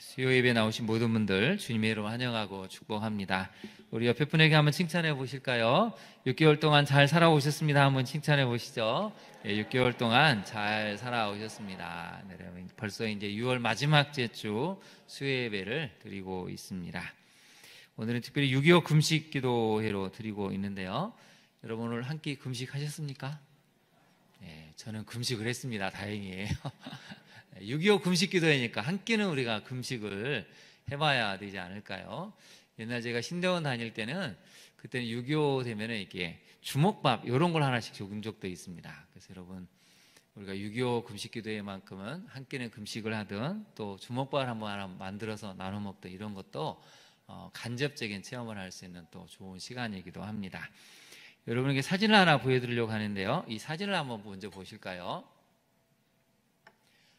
수요 예배 나오신 모든 분들 주님의 이름으로 환영하고 축복합니다. 우리 옆에 분에게 한번 칭찬해 보실까요? 6개월 동안 잘 살아오셨습니다. 한번 칭찬해 보시죠. 6개월 동안 잘 살아오셨습니다. 네, 벌써 이제 6월 마지막 주 수요 예배를 드리고 있습니다. 오늘은 특별히 6.25 금식 기도회로 드리고 있는데요. 여러분 오늘 한 끼 금식하셨습니까? 네, 저는 금식을 했습니다. 다행이에요. 6.25 금식 기도회니까 한 끼는 우리가 금식을 해봐야 되지 않을까요? 옛날 제가 신대원 다닐 때는 그때는 6.25 되면은 이렇게 주먹밥 이런 걸 하나씩 적은 적도 있습니다. 그래서 여러분 우리가 6.25 금식 기도회만큼은 한 끼는 금식을 하든 또 주먹밥을 한번 하나 만들어서 나눠 먹든 이런 것도 간접적인 체험을 할 수 있는 또 좋은 시간이기도 합니다. 여러분에게 사진을 하나 보여드리려고 하는데요. 이 사진을 한번 먼저 보실까요?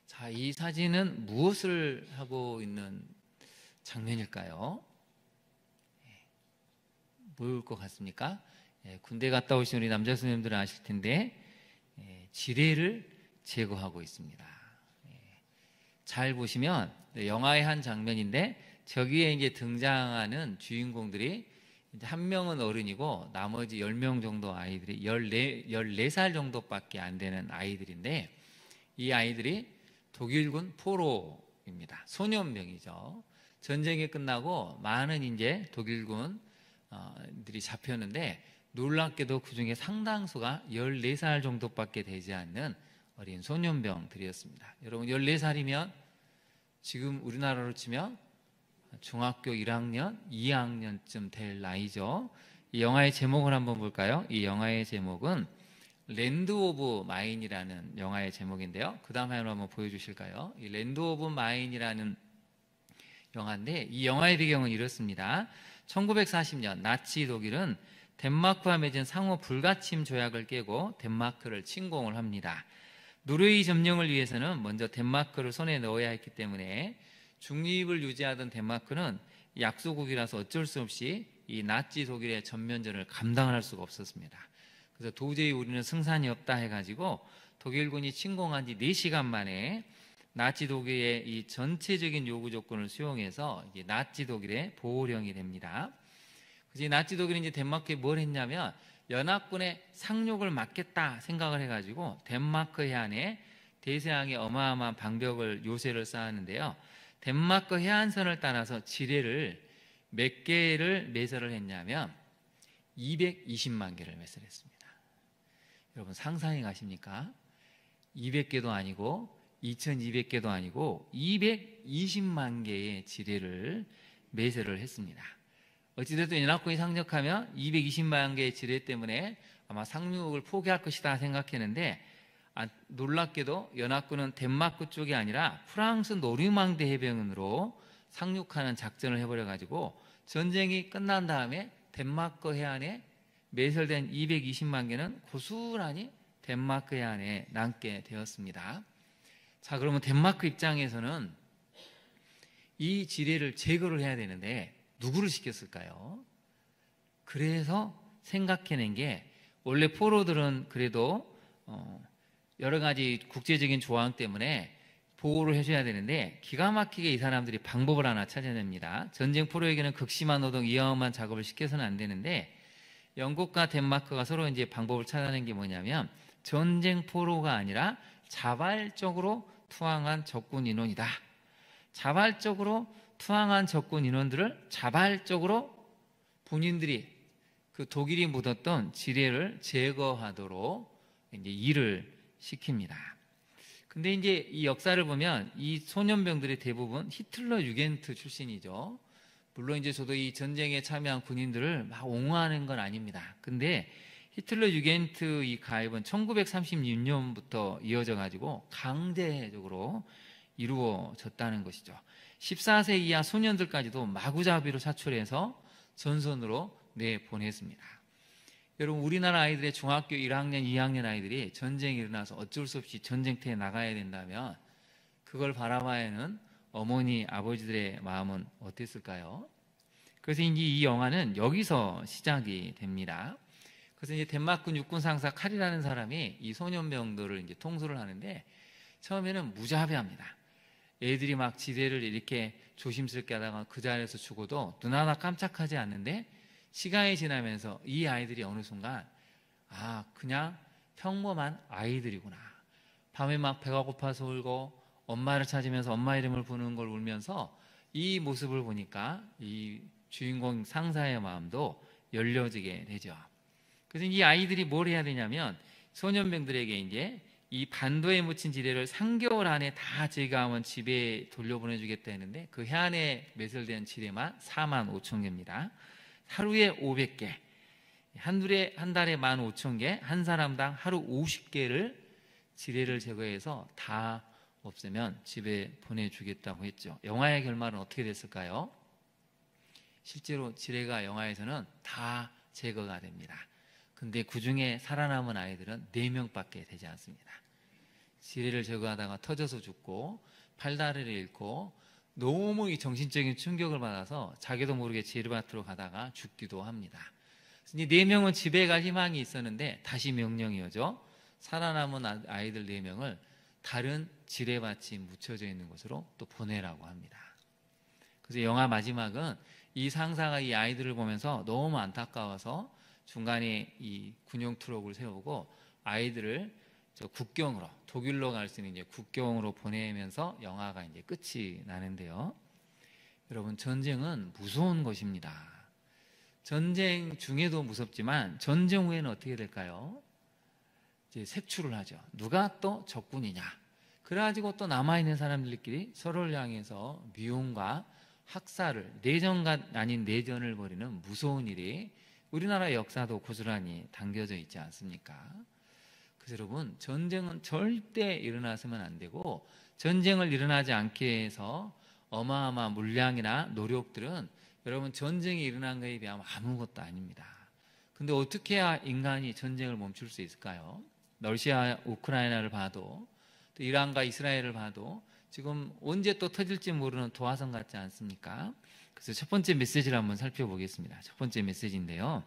자, 이 사진은 무엇을 하고 있는 장면일까요? 뭘 것 같습니까? 군대 갔다 오신 우리 남자 선생님들은 아실 텐데 지뢰를 제거하고 있습니다. 잘 보시면 영화의 한 장면인데 저기에 이제 등장하는 주인공들이 이제 한 명은 어른이고 나머지 10명 정도 아이들이 14살 정도밖에 안 되는 아이들인데 이 아이들이 독일군 포로입니다. 소년병이죠. 전쟁이 끝나고 많은 이제 독일군들이 잡혔는데 놀랍게도 그 중에 상당수가 14살 정도밖에 되지 않는 어린 소년병들이었습니다. 여러분 14살이면 지금 우리나라로 치면 중학교 1학년, 2학년쯤 될 나이죠. 이 영화의 제목을 한번 볼까요? 이 영화의 제목은 랜드 오브 마인이라는 영화의 제목인데요. 그 다음 화면을 한번 보여주실까요? 이 랜드 오브 마인이라는 영화인데 이 영화의 배경은 이렇습니다. 1940년 나치 독일은 덴마크와 맺은 상호 불가침 조약을 깨고 덴마크를 침공을 합니다. 노르웨이 점령을 위해서는 먼저 덴마크를 손에 넣어야 했기 때문에 중립을 유지하던 덴마크는 약소국이라서 어쩔 수 없이 이 나치 독일의 전면전을 감당할 수가 없었습니다. 그래서 도저히 우리는 승산이 없다 해가지고 독일군이 침공한 지 4시간 만에 나치 독일의 이 전체적인 요구 조건을 수용해서 이제 나치 독일의 보호령이 됩니다. 그래서 나치 독일이 이제 덴마크에 뭘 했냐면 연합군의 상륙을 막겠다 생각을 해가지고 덴마크 해안에 대서양의 어마어마한 방벽을 요새를 쌓았는데요. 덴마크 해안선을 따라서 지뢰를 몇 개를 매설을 했냐면 220만 개를 매설했습니다. 여러분 상상해 가십니까? 200개도 아니고 2200개도 아니고 220만 개의 지뢰를 매설을 했습니다. 어찌됐든 연합군이 상륙하면 220만 개의 지뢰 때문에 아마 상륙을 포기할 것이다 생각했는데 놀랍게도 연합군은 덴마크 쪽이 아니라 프랑스 노르망디 해변으로 상륙하는 작전을 해버려가지고 전쟁이 끝난 다음에 덴마크 해안에 매설된 220만 개는 고스란히 덴마크 해안에 남게 되었습니다. 자, 그러면 덴마크 입장에서는 이 지뢰를 제거를 해야 되는데 누구를 시켰을까요? 그래서 생각해낸 게 원래 포로들은 그래도 여러 가지 국제적인 조항 때문에 보호를 해줘야 되는데 기가 막히게 이 사람들이 방법을 하나 찾아냅니다. 전쟁 포로에게는 극심한 노동, 위험한 작업을 시켜서는 안 되는데 영국과 덴마크가 서로 이제 방법을 찾아낸 게 뭐냐면 전쟁 포로가 아니라 자발적으로 투항한 적군 인원이다. 자발적으로 투항한 적군 인원들을 자발적으로 본인들이 그 독일이 묻었던 지뢰를 제거하도록 이제 일을 시킵니다. 근데 이제 이 역사를 보면 이 소년병들이 대부분 히틀러 유겐트 출신이죠. 물론 이제 저도 이 전쟁에 참여한 군인들을 막 옹호하는 건 아닙니다. 근데 히틀러 유겐트 이 가입은 1936년부터 이어져 가지고 강제적으로 이루어졌다는 것이죠. 14세 이하 소년들까지도 마구잡이로 사출해서 전선으로 내보냈습니다. 여러분 우리나라 아이들의 중학교 1학년, 2학년 아이들이 전쟁이 일어나서 어쩔 수 없이 전쟁터에 나가야 된다면 그걸 바라봐야 하는 어머니, 아버지들의 마음은 어땠을까요? 그래서 이제 이 영화는 여기서 시작이 됩니다. 그래서 이제 덴마크 육군 상사 칼이라는 사람이 이 소년병들을 이제 통솔을 하는데 처음에는 무자비합니다. 애들이 막 지뢰를 이렇게 조심스럽게 하다가 그 자리에서 죽어도 눈 하나 깜짝하지 않는데, 시간이 지나면서 이 아이들이 어느 순간 그냥 평범한 아이들이구나. 밤에 막 배가 고파서 울고 엄마를 찾으면서 엄마 이름을 부르는 걸 울면서 이 모습을 보니까 이 주인공 상사의 마음도 열려지게 되죠. 그래서 이 아이들이 뭘 해야 되냐면, 소년병들에게 이제 이 반도에 묻힌 지뢰를 3개월 안에 다 제거하면 집에 돌려보내주겠다 했는데, 그 해안에 매설된 지뢰만 4만 5천 개입니다. 하루에 500개, 한 달에 15,000개, 한 사람당 하루 50개를 지뢰를 제거해서 다 없애면 집에 보내주겠다고 했죠. 영화의 결말은 어떻게 됐을까요? 실제로 지뢰가 영화에서는 다 제거가 됩니다. 근데 그 중에 살아남은 아이들은 4명밖에 되지 않습니다. 지뢰를 제거하다가 터져서 죽고 팔다리를 잃고 너무 이 정신적인 충격을 받아서 자기도 모르게 지뢰밭으로 가다가 죽기도 합니다. 이 4명은 집에 갈 희망이 있었는데 다시 명령이 오죠. 살아남은 아이들 4명을 다른 지뢰밭이 묻혀져 있는 곳으로 또 보내라고 합니다. 그래서 영화 마지막은 이 상사가 이 아이들을 보면서 너무 안타까워서 중간에 이 군용 트럭을 세우고 아이들을 국경으로, 독일로 갈 수 있는 이제 국경으로 보내면서 영화가 이제 끝이 나는데요. 여러분, 전쟁은 무서운 것입니다. 전쟁 중에도 무섭지만 전쟁 후에는 어떻게 될까요? 이제 색출을 하죠. 누가 또 적군이냐. 그래가지고 또 남아있는 사람들끼리 서로를 향해서 미움과 학살을, 내전과 아닌 내전을 벌이는 무서운 일이 우리나라 역사도 고스란히 담겨져 있지 않습니까? 그래서 여러분, 전쟁은 절대 일어나서는 안 되고, 전쟁을 일어나지 않게 해서 어마어마한 물량이나 노력들은 여러분 전쟁이 일어난 것에 비하면 아무것도 아닙니다. 근데 어떻게 해야 인간이 전쟁을 멈출 수 있을까요? 러시아, 우크라이나를 봐도, 또 이란과 이스라엘을 봐도 지금 언제 또 터질지 모르는 도화선 같지 않습니까? 그래서 첫 번째 메시지를 한번 살펴보겠습니다. 첫 번째 메시지인데요.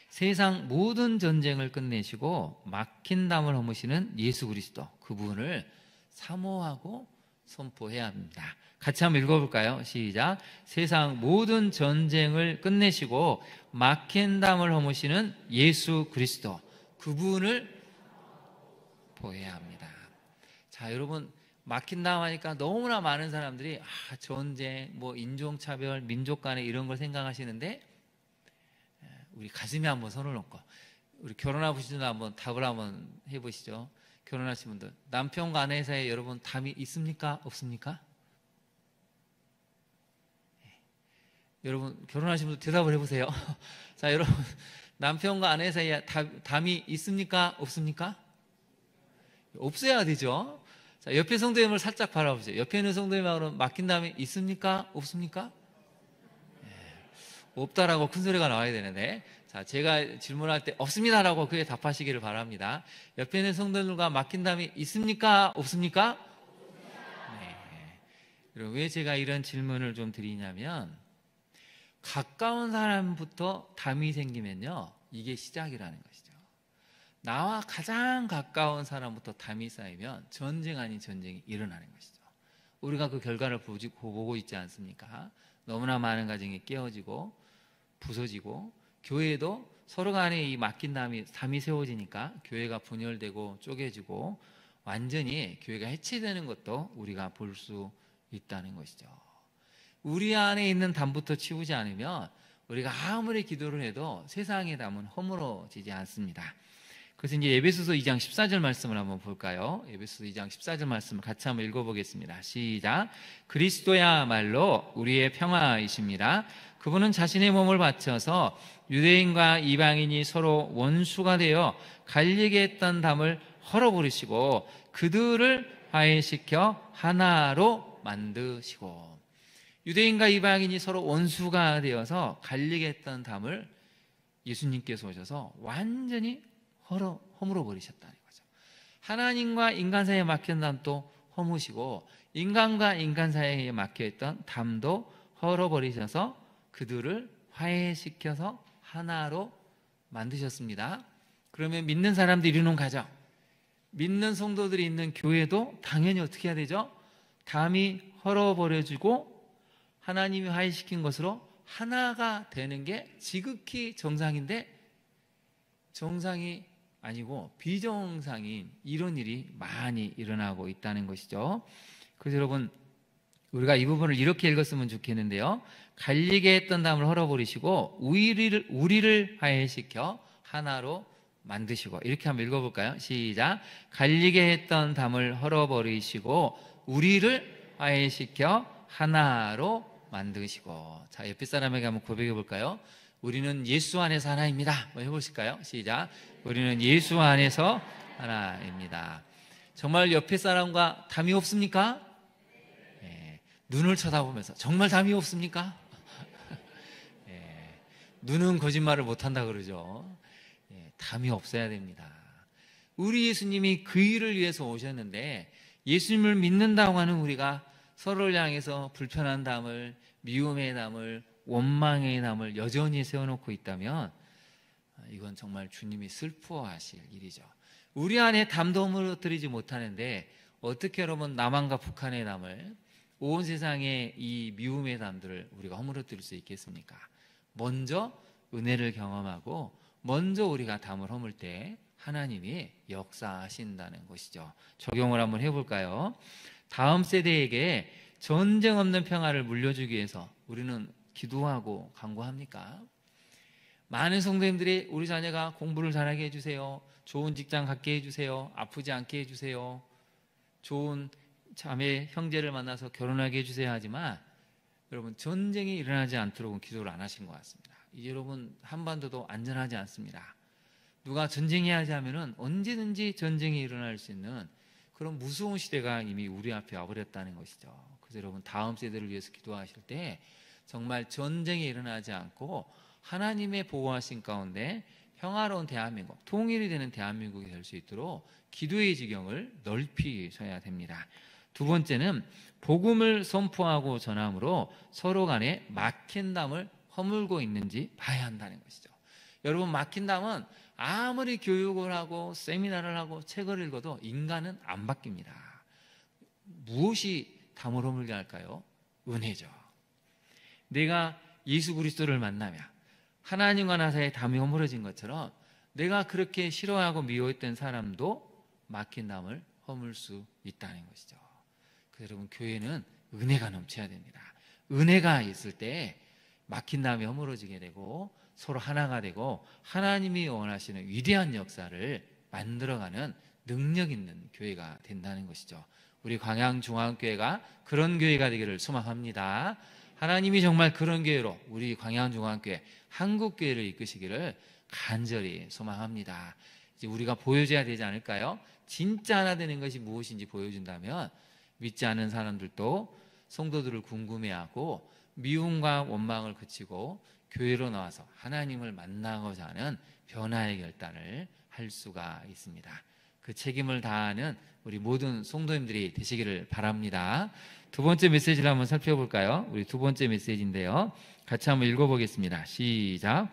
세상 모든 전쟁을 끝내시고 막힌 담을 허무시는 예수 그리스도, 그분을 사모하고 선포해야 합니다. 같이 한번 읽어볼까요? 시작. 세상 모든 전쟁을 끝내시고 막힌 담을 허무시는 예수 그리스도, 그분을 보해야 합니다. 자, 여러분, 막힌 담 하니까 너무나 많은 사람들이 전쟁, 인종차별, 민족 간에 이런 걸 생각하시는데, 우리 가슴에 한번 손을 얹고 우리 결혼하신 분들 한번 답을 한번 해보시죠. 결혼하신 분들, 남편과 아내 사이에 여러분 담이 있습니까? 없습니까? 여러분 결혼하신 분들 대답을 해보세요. 자, 여러분, 남편과 아내 사이에 담이 있습니까? 없습니까? 없어야 되죠. 자, 옆에 성도님을 살짝 바라보세요. 옆에 있는 성도님하고는 막힌 담이 있습니까? 없습니까? 없다라고 큰 소리가 나와야 되는데, 자, 제가 질문할 때 없습니다라고 그에 답하시기를 바랍니다. 옆에 있는 성도들과 막힌 담이 있습니까? 없습니까? 네. 여러분, 왜 제가 이런 질문을 좀 드리냐면, 가까운 사람부터 담이 생기면요, 이게 시작이라는 것이죠. 나와 가장 가까운 사람부터 담이 쌓이면 전쟁 아닌 전쟁이 일어나는 것이죠. 우리가 그 결과를 보고 있지 않습니까? 너무나 많은 가정이 깨어지고 부서지고, 교회도 서로 간에 이 막힌 담이 세워지니까 교회가 분열되고 쪼개지고 완전히 교회가 해체되는 것도 우리가 볼 수 있다는 것이죠. 우리 안에 있는 담부터 치우지 않으면 우리가 아무리 기도를 해도 세상의 담은 허물어지지 않습니다. 그래서 이제 에베소서 2장 14절 말씀을 한번 볼까요? 에베소서 2장 14절 말씀을 같이 한번 읽어보겠습니다. 시작. 그리스도야말로 우리의 평화이십니다. 그분은 자신의 몸을 바쳐서 유대인과 이방인이 서로 원수가 되어 갈리게 했던 담을 헐어버리시고 그들을 화해시켜 하나로 만드시고, 유대인과 이방인이 서로 원수가 되어서 갈리게 했던 담을 예수님께서 오셔서 완전히 허물어 버리셨다는 거죠. 하나님과 인간 사이에 막힌 담도 허무시고 인간과 인간 사이에 막혀있던 담도 헐어버리셔서 그들을 화해시켜서 하나로 만드셨습니다. 그러면 믿는 사람들이 이루는 가정, 믿는 성도들이 있는 교회도 당연히 어떻게 해야 되죠? 담이 헐어버려지고 하나님이 화해시킨 것으로 하나가 되는 게 지극히 정상인데, 정상이 아니고 비정상인 이런 일이 많이 일어나고 있다는 것이죠. 그래서 여러분, 우리가 이 부분을 이렇게 읽었으면 좋겠는데요. 갈리게 했던 담을 헐어버리시고 우리를 화해시켜 하나로 만드시고. 이렇게 한번 읽어볼까요? 시작. 갈리게 했던 담을 헐어버리시고 우리를 화해시켜 하나로 만드시고. 자, 옆에 사람에게 한번 고백해 볼까요? 우리는 예수 안에서 하나입니다. 한번 해보실까요? 시작. 우리는 예수 안에서 하나입니다. 정말 옆에 사람과 담이 없습니까? 네. 눈을 쳐다보면서 정말 담이 없습니까? 네. 눈은 거짓말을 못한다 그러죠. 네. 담이 없어야 됩니다. 우리 예수님이 그 일을 위해서 오셨는데, 예수님을 믿는다고 하는 우리가 서로를 향해서 불편한 담을, 미움의 담을, 원망의 담을 여전히 세워놓고 있다면 이건 정말 주님이 슬퍼하실 일이죠. 우리 안에 담도 허물어뜨리지 못하는데 어떻게 여러분 남한과 북한의 담을, 온 세상의 이 미움의 담들을 우리가 허물어뜨릴 수 있겠습니까? 먼저 은혜를 경험하고 먼저 우리가 담을 허물 때 하나님이 역사하신다는 것이죠. 적용을 한번 해볼까요? 다음 세대에게 전쟁 없는 평화를 물려주기 위해서 우리는 기도하고 간구합니까? 많은 성도님들이 우리 자녀가 공부를 잘하게 해주세요, 좋은 직장 갖게 해주세요, 아프지 않게 해주세요, 좋은 자매 형제를 만나서 결혼하게 해주세요 하지만, 여러분 전쟁이 일어나지 않도록 기도를 안 하신 것 같습니다. 이제 여러분 한반도도 안전하지 않습니다. 누가 전쟁해야지 하면은 언제든지 전쟁이 일어날 수 있는 그런 무서운 시대가 이미 우리 앞에 와버렸다는 것이죠. 그래서 여러분 다음 세대를 위해서 기도하실 때 정말 전쟁이 일어나지 않고 하나님의 보호하신 가운데 평화로운 대한민국, 통일이 되는 대한민국이 될 수 있도록 기도의 지경을 넓히셔야 됩니다. 두 번째는 복음을 선포하고 전함으로 서로 간에 막힌 담을 허물고 있는지 봐야 한다는 것이죠. 여러분, 막힌 담은 아무리 교육을 하고 세미나를 하고 책을 읽어도 인간은 안 바뀝니다. 무엇이 담을 허물게 할까요? 은혜죠. 내가 예수 그리스도를 만나며 하나님과 나 사이에 담이 허물어진 것처럼 내가 그렇게 싫어하고 미워했던 사람도 막힌 담을 허물 수 있다는 것이죠. 그래서 여러분, 교회는 은혜가 넘쳐야 됩니다. 은혜가 있을 때 막힌 담이 허물어지게 되고 서로 하나가 되고 하나님이 원하시는 위대한 역사를 만들어가는 능력 있는 교회가 된다는 것이죠. 우리 광양중앙교회가 그런 교회가 되기를 소망합니다. 하나님이 정말 그런 교회로 우리 광양중앙교회, 한국교회를 이끄시기를 간절히 소망합니다. 이제 우리가 보여줘야 되지 않을까요? 진짜 하나 되는 것이 무엇인지 보여준다면 믿지 않은 사람들도 성도들을 궁금해하고 미움과 원망을 그치고 교회로 나와서 하나님을 만나고자 하는 변화의 결단을 할 수가 있습니다. 그 책임을 다하는 우리 모든 성도님들이 되시기를 바랍니다. 두 번째 메시지를 한번 살펴볼까요? 우리 두 번째 메시지인데요. 같이 한번 읽어보겠습니다. 시작.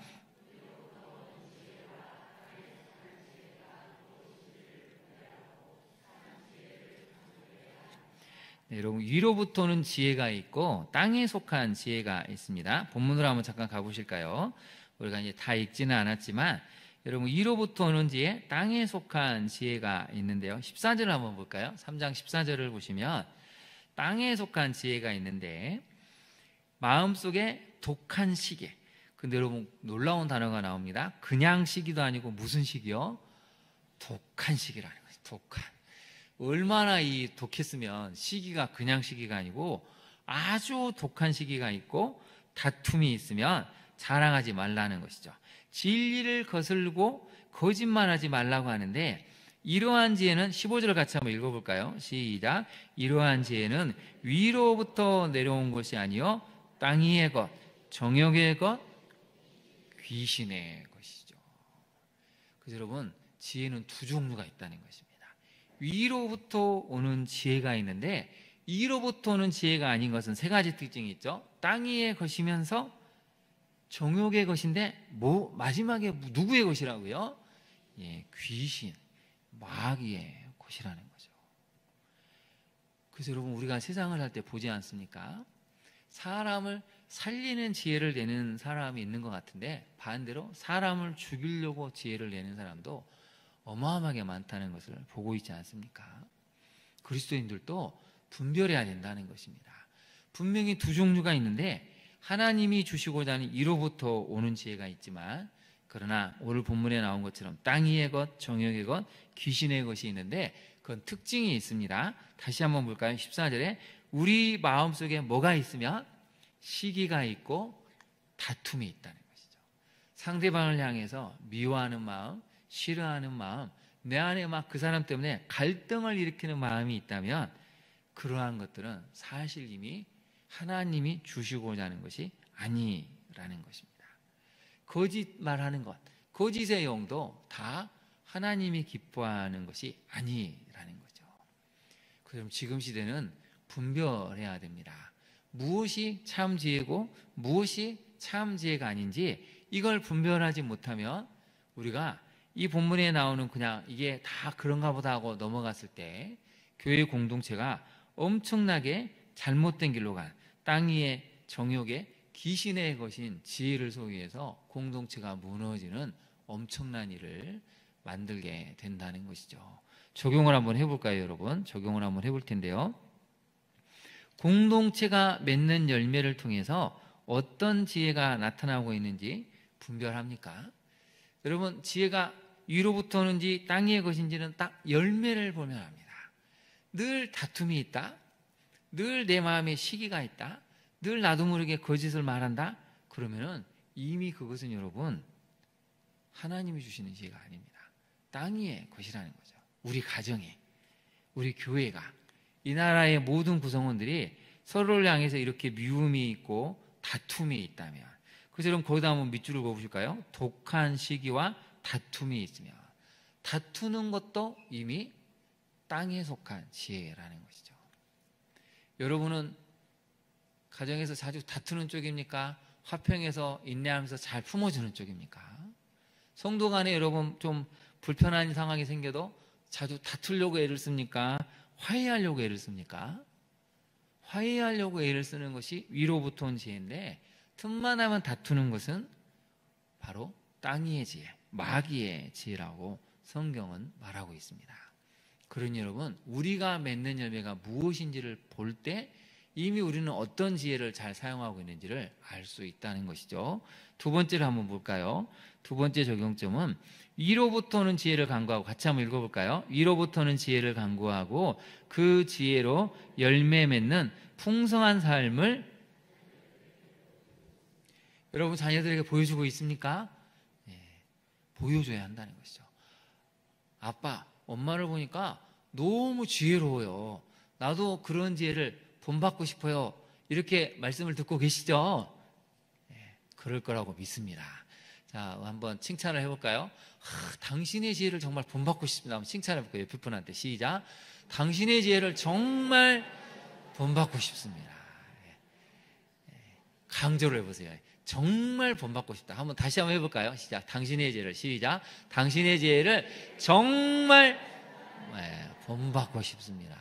네, 여러분, 위로부터 오는 지혜가 있고 땅에 속한 지혜가 있습니다. 본문으로 한번 잠깐 가보실까요? 우리가 이제 다 읽지는 않았지만 여러분, 위로부터 오는 지혜, 땅에 속한 지혜가 있는데요. 14절을 한번 볼까요? 3장 14절을 보시면 땅에 속한 지혜가 있는데, 마음속에 독한 시계. 근데 여러분, 놀라운 단어가 나옵니다. 그냥 시기도 아니고 무슨 시기요? 독한 시기라는 거죠. 독한. 얼마나 이 독했으면 시기가 그냥 시기가 아니고 아주 독한 시기가 있고 다툼이 있으면 자랑하지 말라는 것이죠. 진리를 거슬고 거짓말하지 말라고 하는데, 이러한 지혜는 15절 같이 한번 읽어볼까요? 시작. 이러한 지혜는 위로부터 내려온 것이 아니요 땅 위의 것, 정욕의 것, 귀신의 것이죠. 그래서 여러분, 지혜는 두 종류가 있다는 것입니다. 위로부터 오는 지혜가 있는데, 이로부터 오는 지혜가 아닌 것은 세 가지 특징이 있죠. 땅 위의 것이면서 정욕의 것인데 마지막에 누구의 것이라고요? 귀신, 마귀의 것이라는 거죠. 그래서 여러분 우리가 세상을 살 때 보지 않습니까? 사람을 살리는 지혜를 내는 사람이 있는 것 같은데 반대로 사람을 죽이려고 지혜를 내는 사람도 어마어마하게 많다는 것을 보고 있지 않습니까? 그리스도인들도 분별해야 된다는 것입니다. 분명히 두 종류가 있는데 하나님이 주시고자 하는 이로부터 오는 지혜가 있지만, 그러나 오늘 본문에 나온 것처럼 땅 위의 것, 정욕의 것, 귀신의 것이 있는데 그건 특징이 있습니다. 다시 한번 볼까요? 14절에 우리 마음속에 뭐가 있으면 시기가 있고 다툼이 있다는 것이죠. 상대방을 향해서 미워하는 마음, 싫어하는 마음, 내 안에 막 그 사람 때문에 갈등을 일으키는 마음이 있다면 그러한 것들은 사실 이미 하나님이 주시고자 하는 것이 아니라는 것입니다. 거짓말하는 것, 거짓의 용도 다 하나님이 기뻐하는 것이 아니라는 거죠. 그럼 지금 시대는 분별해야 됩니다. 무엇이 참 지혜고 무엇이 참 지혜가 아닌지 이걸 분별하지 못하면 우리가 이 본문에 나오는 그냥 이게 다 그런가 보다 하고 넘어갔을 때 교회 공동체가 엄청나게 잘못된 길로 간 땅 위의 정욕의 귀신의 것인 지혜를 소유해서 공동체가 무너지는 엄청난 일을 만들게 된다는 것이죠. 적용을 한번 해볼까요, 여러분? 적용을 한번 해볼 텐데요. 공동체가 맺는 열매를 통해서 어떤 지혜가 나타나고 있는지 분별합니까? 여러분, 지혜가 위로부터 오는지 땅 위의 것인지는 딱 열매를 보면 압니다. 늘 다툼이 있다, 늘 내 마음에 시기가 있다, 늘 나도 모르게 거짓을 말한다, 그러면은 이미 그것은 여러분 하나님이 주시는 지혜가 아닙니다. 땅 위의 것이라는 거죠. 우리 가정이, 우리 교회가, 이 나라의 모든 구성원들이 서로를 향해서 이렇게 미움이 있고 다툼이 있다면, 그래서 여러분 거기다 한번 밑줄을 그어보실까요? 독한 시기와 다툼이 있으면 다투는 것도 이미 땅에 속한 지혜라는 것이죠. 여러분은 가정에서 자주 다투는 쪽입니까? 화평해서 인내하면서 잘 품어주는 쪽입니까? 성도 간에 여러분 좀 불편한 상황이 생겨도 자주 다투려고 애를 씁니까? 화해하려고 애를 씁니까? 화해하려고 애를 쓰는 것이 위로부터 온 지혜인데 틈만 하면 다투는 것은 바로 땅 위의 지혜, 마귀의 지혜라고 성경은 말하고 있습니다. 그러니 여러분, 우리가 맺는 열매가 무엇인지를 볼 때 이미 우리는 어떤 지혜를 잘 사용하고 있는지를 알 수 있다는 것이죠. 두 번째를 한번 볼까요? 두 번째 적용점은 위로부터는 지혜를 간구하고, 같이 한번 읽어볼까요? 위로부터는 지혜를 간구하고 그 지혜로 열매 맺는 풍성한 삶을 여러분 자녀들에게 보여주고 있습니까? 네, 보여줘야 한다는 것이죠. 아빠, 엄마를 보니까 너무 지혜로워요. 나도 그런 지혜를 본받고 싶어요. 이렇게 말씀을 듣고 계시죠? 네, 그럴 거라고 믿습니다. 자, 한번 칭찬을 해볼까요? 당신의 지혜를 정말 본받고 싶습니다. 한번 칭찬해볼까요? 옆에 분한테 시작. 당신의 지혜를 정말 본받고 싶습니다. 강조를 해보세요. 정말 본받고 싶다. 한번 다시 한번 해볼까요? 시작. 당신의 지혜를, 시작. 당신의 지혜를 정말 본받고 싶습니다.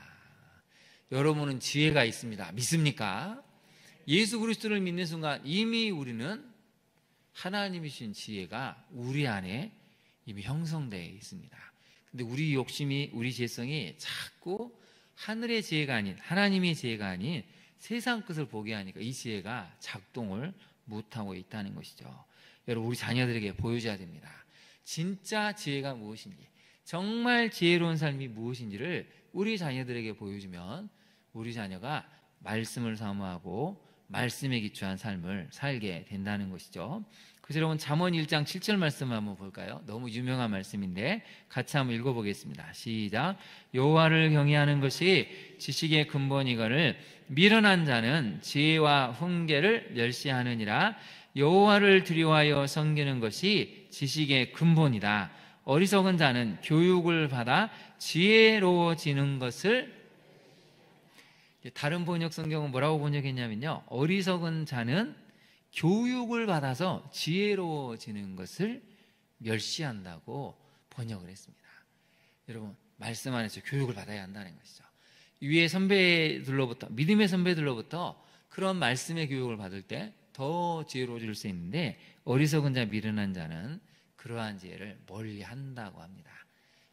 여러분은 지혜가 있습니다. 믿습니까? 예수 그리스도를 믿는 순간 이미 우리는 하나님이 주신 지혜가 우리 안에 이미 형성되어 있습니다. 근데 우리 욕심이, 우리 지혜성이 자꾸 하늘의 지혜가 아닌, 하나님의 지혜가 아닌 세상 끝을 보게 하니까 이 지혜가 작동을 못하고 있다는 것이죠. 여러분, 우리 자녀들에게 보여줘야 됩니다. 진짜 지혜가 무엇인지, 정말 지혜로운 삶이 무엇인지를 우리 자녀들에게 보여주면 우리 자녀가 말씀을 사모하고 말씀에 기초한 삶을 살게 된다는 것이죠. 그래서 여러분 잠언 1장 7절 말씀을 한번 볼까요? 너무 유명한 말씀인데 같이 한번 읽어보겠습니다. 시작. 여호와를 경외하는 것이 지식의 근본이거늘 미련한 자는 지혜와 훈계를 멸시하느니라. 여호와를 두려워하여 섬기는 것이 지식의 근본이다. 어리석은 자는 교육을 받아 지혜로워지는 것을, 다른 번역 성경은 뭐라고 번역했냐면요, 어리석은 자는 교육을 받아서 지혜로워지는 것을 멸시한다고 번역을 했습니다. 여러분, 말씀 안에서 교육을 받아야 한다는 것이죠. 위의 선배들로부터, 믿음의 선배들로부터 그런 말씀의 교육을 받을 때 더 지혜로워질 수 있는데, 어리석은 자 미련한 자는 그러한 지혜를 멀리 한다고 합니다.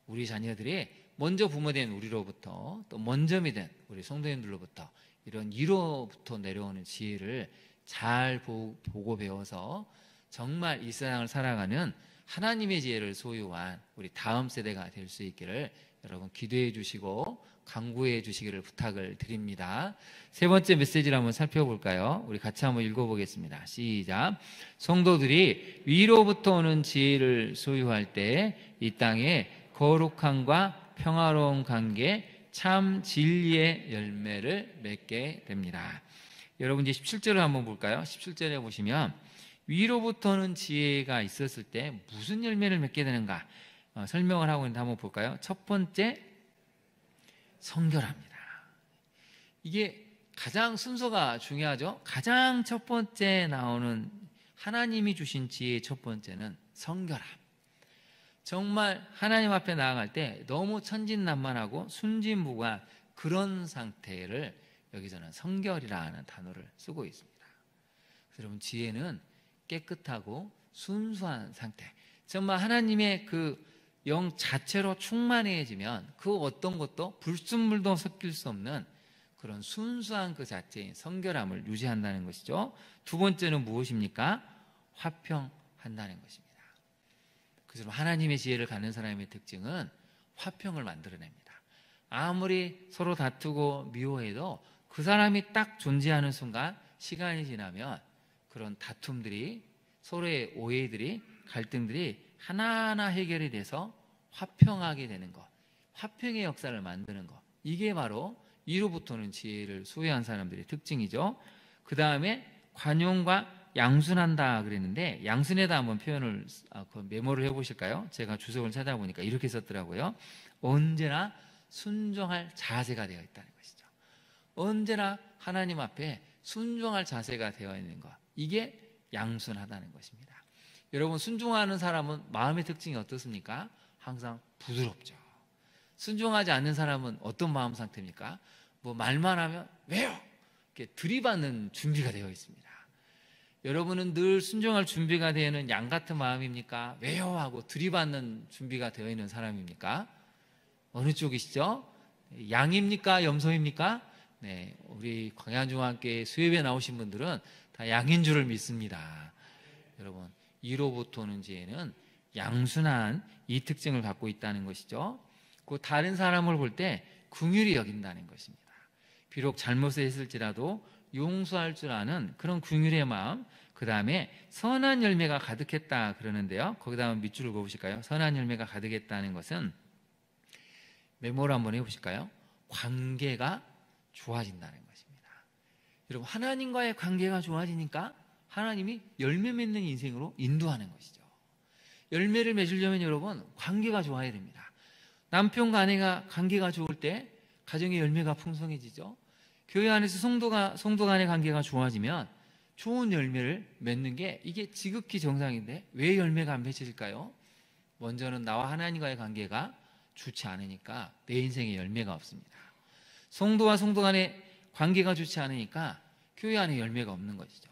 우리 자녀들이 먼저 부모된 우리로부터, 또 먼저 믿은 우리 성도님들로부터 이런 위로부터 내려오는 지혜를 잘 보고 배워서 정말 이 세상을 살아가는 하나님의 지혜를 소유한 우리 다음 세대가 될 수 있기를 여러분 기도해 주시고 강구해 주시기를 부탁을 드립니다. 세 번째 메시지를 한번 살펴볼까요? 우리 같이 한번 읽어보겠습니다. 시작. 성도들이 위로부터 오는 지혜를 소유할 때 이 땅에 거룩함과 평화로운 관계, 참 진리의 열매를 맺게 됩니다. 여러분 이제 17절을 한번 볼까요? 17절에 보시면 위로부터 오는 지혜가 있었을 때 무슨 열매를 맺게 되는가 설명을 하고 있는데 한번 볼까요? 첫 번째, 성결합니다. 이게 가장 순서가 중요하죠. 가장 첫 번째 나오는 하나님이 주신 지혜의 첫 번째는 성결함. 정말 하나님 앞에 나아갈 때 너무 천진난만하고 순진무구한 그런 상태를 여기서는 성결이라는 단어를 쓰고 있습니다. 그래서 여러분 지혜는 깨끗하고 순수한 상태, 정말 하나님의 그 영 자체로 충만해지면 그 어떤 것도 불순물도 섞일 수 없는 그런 순수한 그 자체인 성결함을 유지한다는 것이죠. 두 번째는 무엇입니까? 화평한다는 것입니다. 그래서 하나님의 지혜를 갖는 사람의 특징은 화평을 만들어냅니다. 아무리 서로 다투고 미워해도 그 사람이 딱 존재하는 순간 시간이 지나면 그런 다툼들이, 서로의 오해들이, 갈등들이 하나하나 해결이 돼서 화평하게 되는 것, 화평의 역사를 만드는 것, 이게 바로 위로부터는 지혜를 소유한 사람들의 특징이죠. 그 다음에 관용과 양순한다 그랬는데, 양순에다 한번 표현을 메모를 해보실까요? 제가 주석을 찾아보니까 이렇게 썼더라고요. 언제나 순종할 자세가 되어 있다는 것이죠. 언제나 하나님 앞에 순종할 자세가 되어 있는 것, 이게 양순하다는 것입니다. 여러분 순종하는 사람은 마음의 특징이 어떻습니까? 항상 부드럽죠. 순종하지 않는 사람은 어떤 마음 상태입니까? 뭐 말만 하면 왜요? 이렇게 들이받는 준비가 되어 있습니다. 여러분은 늘 순종할 준비가 되어 있는 양 같은 마음입니까? 왜요? 하고 들이받는 준비가 되어 있는 사람입니까? 어느 쪽이시죠? 양입니까? 염소입니까? 네, 우리 광양중앙교회 수협에 나오신 분들은 다 양인 줄을 믿습니다. 여러분 이로부터 오는 지혜는 양순한 이 특징을 갖고 있다는 것이죠. 그 다른 사람을 볼 때 긍휼히 여긴다는 것입니다. 비록 잘못을 했을지라도 용서할 줄 아는 그런 긍휼의 마음, 그 다음에 선한 열매가 가득했다 그러는데요. 거기다 한번 밑줄을 그어보실까요? 선한 열매가 가득했다는 것은 메모를 한번 해보실까요? 관계가 좋아진다는 것입니다. 여러분 하나님과의 관계가 좋아지니까 하나님이 열매 맺는 인생으로 인도하는 것이죠. 열매를 맺으려면 여러분 관계가 좋아야 됩니다. 남편과 아내가 관계가 좋을 때 가정의 열매가 풍성해지죠. 교회 안에서 성도 간의 관계가 좋아지면 좋은 열매를 맺는 게 이게 지극히 정상인데 왜 열매가 안 맺혀질까요? 먼저는 나와 하나님과의 관계가 좋지 않으니까 내 인생에 열매가 없습니다. 성도와 성도 간의 관계가 좋지 않으니까 교회 안에 열매가 없는 것이죠.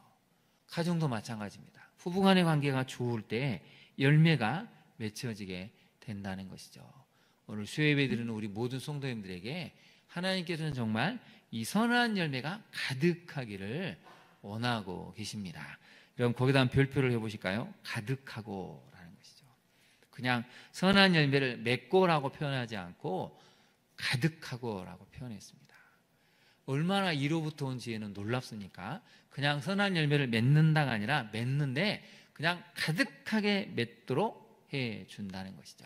가정도 마찬가지입니다. 부부 간의 관계가 좋을 때 열매가 맺혀지게 된다는 것이죠. 오늘 수요예배 드리는 우리 모든 성도님들에게 하나님께서는 정말 이 선한 열매가 가득하기를 원하고 계십니다. 여러분 거기다 한 별표를 해보실까요? 가득하고 라는 것이죠. 그냥 선한 열매를 맺고라고 표현하지 않고 가득하고 라고 표현했습니다. 얼마나 이로부터 온 지혜는 놀랍습니까? 그냥 선한 열매를 맺는다가 아니라 맺는데 그냥 가득하게 맺도록 해준다는 것이죠.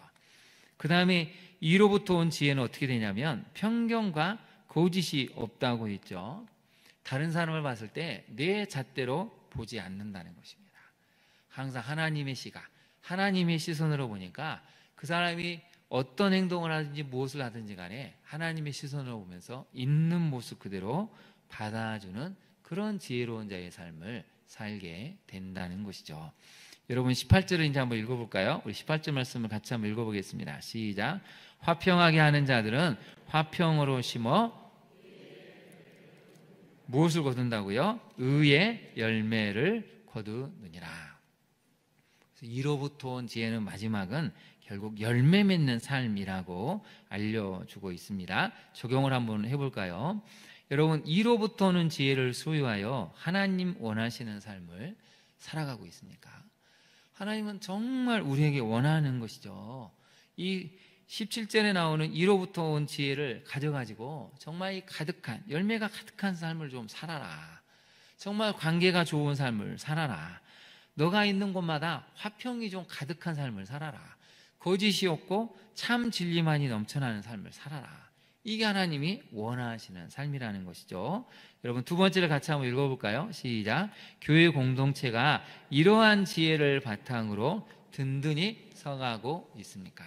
그 다음에 이로부터 온 지혜는 어떻게 되냐면 편견과 거짓이 없다고 했죠. 다른 사람을 봤을 때 내 잣대로 보지 않는다는 것입니다. 항상 하나님의 시각, 하나님의 시선으로 보니까 그 사람이 어떤 행동을 하든지 무엇을 하든지 간에 하나님의 시선으로 보면서 있는 모습 그대로 받아주는 그런 지혜로운 자의 삶을 살게 된다는 것이죠. 여러분 18절을 이제 한번 읽어볼까요? 우리 18절 말씀을 같이 한번 읽어보겠습니다. 시작. 화평하게 하는 자들은 화평으로 심어 무엇을 거둔다고요? 의의 열매를 거두느니라. 이로부터 온 지혜는 마지막은 결국 열매 맺는 삶이라고 알려주고 있습니다. 적용을 한번 해볼까요? 여러분, 이로부터 오는 지혜를 소유하여 하나님 원하시는 삶을 살아가고 있습니까? 하나님은 정말 우리에게 원하는 것이죠. 이 17절에 나오는 이로부터 온 지혜를 가져가지고 정말 이 가득한, 열매가 가득한 삶을 좀 살아라. 정말 관계가 좋은 삶을 살아라. 너가 있는 곳마다 화평이 좀 가득한 삶을 살아라. 거짓이 없고 참 진리만이 넘쳐나는 삶을 살아라. 이게 하나님이 원하시는 삶이라는 것이죠. 여러분, 두 번째를 같이 한번 읽어볼까요? 시작. 교회 공동체가 이러한 지혜를 바탕으로 든든히 서가고 있습니까?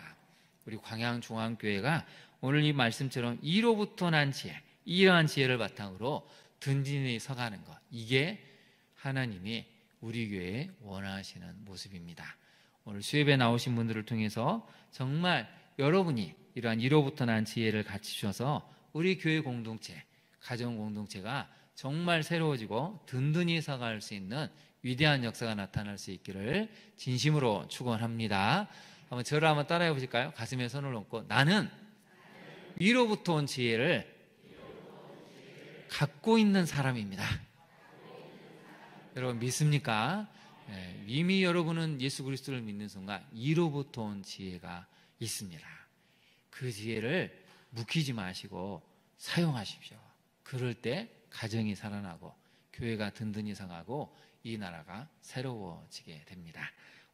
우리 광양중앙교회가 오늘 이 말씀처럼 이로부터 난 지혜, 이러한 지혜를 바탕으로 든든히 서가는 것, 이게 하나님이 우리 교회에 원하시는 모습입니다. 오늘 수협에 나오신 분들을 통해서 정말 여러분이 이러한 이로부터 난 지혜를 갖추셔서 우리 교회 공동체, 가정 공동체가 정말 새로워지고 든든히 서갈 수 있는 위대한 역사가 나타날 수 있기를 진심으로 축원합니다. 한번 저를 한번 따라해 보실까요? 가슴에 손을 얹고 나는 위로부터 온 지혜를 갖고 있는 사람입니다. 여러분 믿습니까? 이미 여러분은 예수 그리스도를 믿는 순간 이로부터 온 지혜가 있습니다. 그 지혜를 묵히지 마시고 사용하십시오. 그럴 때 가정이 살아나고 교회가 든든히 서가고 이 나라가 새로워지게 됩니다.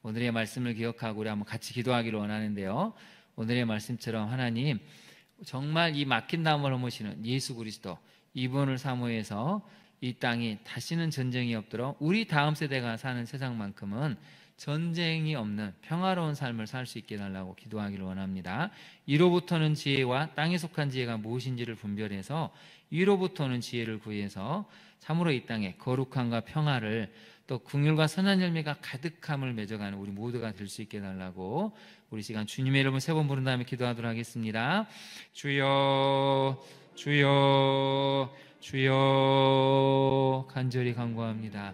오늘의 말씀을 기억하고 우리 한번 같이 기도하기를 원하는데요. 오늘의 말씀처럼 하나님 정말 이 막힌 담을 허무시는 예수 그리스도 이분을 사모해서 이 땅이 다시는 전쟁이 없도록 우리 다음 세대가 사는 세상만큼은 전쟁이 없는 평화로운 삶을 살 수 있게 해달라고 기도하기를 원합니다. 이로부터는 지혜와 땅에 속한 지혜가 무엇인지를 분별해서 이로부터는 지혜를 구해서 참으로 이 땅에 거룩함과 평화를 또 긍휼과 선한 열매가 가득함을 맺어가는 우리 모두가 될 수 있게 해달라고 우리 시간 주님의 이름을 세 번 부른 다음에 기도하도록 하겠습니다. 주여 주여 주여 간절히 간구합니다.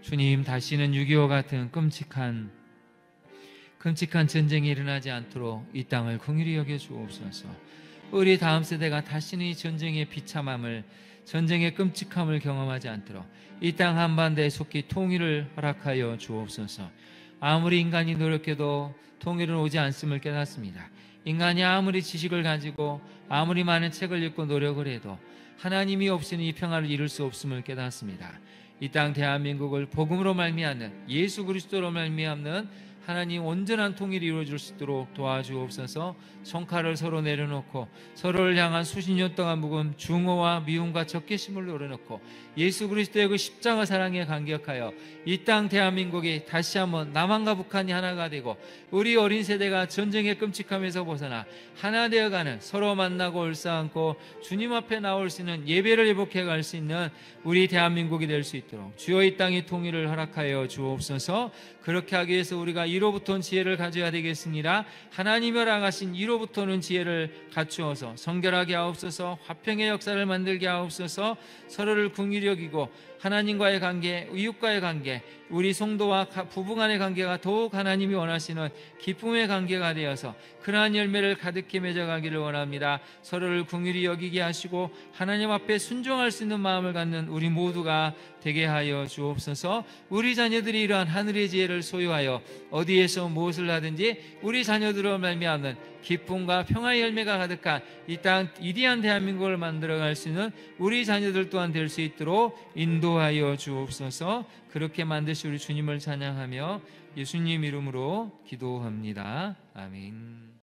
주님, 다시는 6.25 같은 끔찍한 전쟁이 일어나지 않도록 이 땅을 긍휼히 여겨 주옵소서. 우리 다음 세대가 다시는 이 전쟁의 비참함을, 전쟁의 끔찍함을 경험하지 않도록 이 땅 한반도에 속히 통일을 허락하여 주옵소서. 아무리 인간이 노력해도 통일은 오지 않음을 깨닫습니다. 인간이 아무리 지식을 가지고 아무리 많은 책을 읽고 노력을 해도 하나님이 없이는 이 평화를 이룰 수 없음을 깨닫습니다. 이 땅 대한민국을 복음으로 말미암는 예수 그리스도로 말미암는 하나님 온전한 통일이 이루어질 수 있도록 도와주옵소서. 성칼을 서로 내려놓고 서로를 향한 수십 년 동안 묵은 중호와 미움과 적개심을 내려놓고 예수 그리스도의 그 십자가 사랑에 감격하여 이 땅 대한민국이 다시 한번 남한과 북한이 하나가 되고 우리 어린 세대가 전쟁의 끔찍함에서 벗어나 하나 되어가는, 서로 만나고 울싸안고 주님 앞에 나올 수 있는 예배를 회복해 갈 수 있는 우리 대한민국이 될 수 있도록 주여 이 땅의 통일을 허락하여 주옵소서. 그렇게 하기 위해서 우리가 이로부터 온 지혜를 가져야 되겠습니다. 하나님이 허락하신 이로부터는 지혜를 갖추어서 성결하게 하옵소서. 화평의 역사를 만들게 하옵소서. 서로를 긍휼히 여기고 하나님과의 관계, 이웃과의 관계, 우리 성도와 부부간의 관계가 더욱 하나님이 원하시는 기쁨의 관계가 되어서 그러한 열매를 가득히 맺어가기를 원합니다. 서로를 긍휼히 여기게 하시고 하나님 앞에 순종할 수 있는 마음을 갖는 우리 모두가 되게 하여 주옵소서. 우리 자녀들이 이러한 하늘의 지혜를 소유하여 어디에서 무엇을 하든지 우리 자녀들로 말미암는 기쁨과 평화의 열매가 가득한 이 땅 위대한 대한민국을 만들어갈 수 있는 우리 자녀들 또한 될 수 있도록 인도하여 주옵소서. 그렇게 만드시 우리 주님을 찬양하며 예수님 이름으로 기도합니다. 아멘.